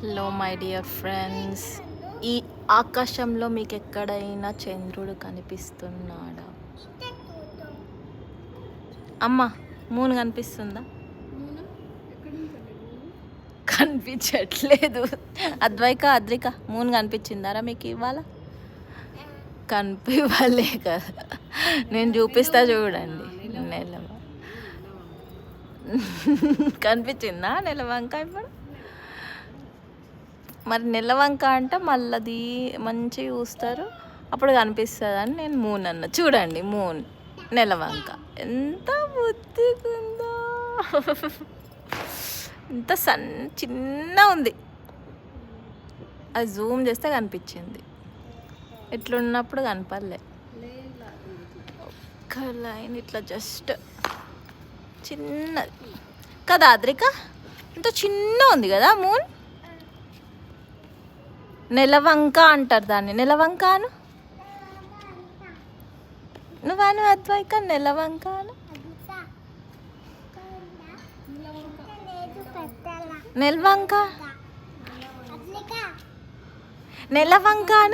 Hello my dear friends, ఈ ఆకాశంలో మీకు ఎక్కడైనా చంద్రుడు కనిపిస్తున్నాడా? అమ్మ, మూన్ కనిపిస్తుందా? కనిపించట్లేదు. అద్రిక మూన్ కనిపించిందారా మీకు ఇవాళ? కనిపివ్వలే కదా, నేను చూపిస్తా చూడండి. నెల కనిపించిందా నెలవంక? ఇప్పుడు మరి నెలవంక అంటే మళ్ళీ మంచిగా చూస్తారు, అప్పుడు కనిపిస్తుంది అని నేను మూన్ అన్న. చూడండి, మూన్ నెలవంక ఎంత బుద్ధిగుందో. ఎంత చిన్న ఉంది, అది జూమ్ చేస్తే కనిపించింది. ఇట్లున్నప్పుడు కనపడలే. ఒక్క లైన్ ఇట్లా జస్ట్ చిన్నది కదా అద్రిక, ఇంత చిన్న ఉంది కదా మూన్. నెలవంక అంటారు దాన్ని. నెలవంకాను నువ్వాను అద్వైక, నెలవంకాను నెలవంక నెలవంకాను